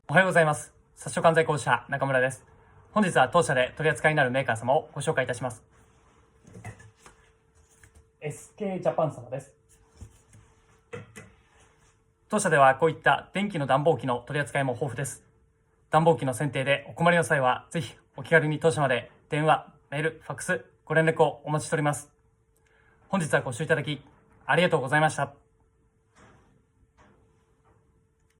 おはようございます。殺傷管在庫者中村です。本日は当社で取り扱いになるメーカー様をご紹介いたします。SK ジャパン様です。当社ではこういった電気の暖房機の取り扱いも豊富です。暖房機の選定でお困りの際は、ぜひお気軽に当社まで電話、メール、ファックス、ご連絡をお待ちしております。本日はご視聴いただきありがとうございました。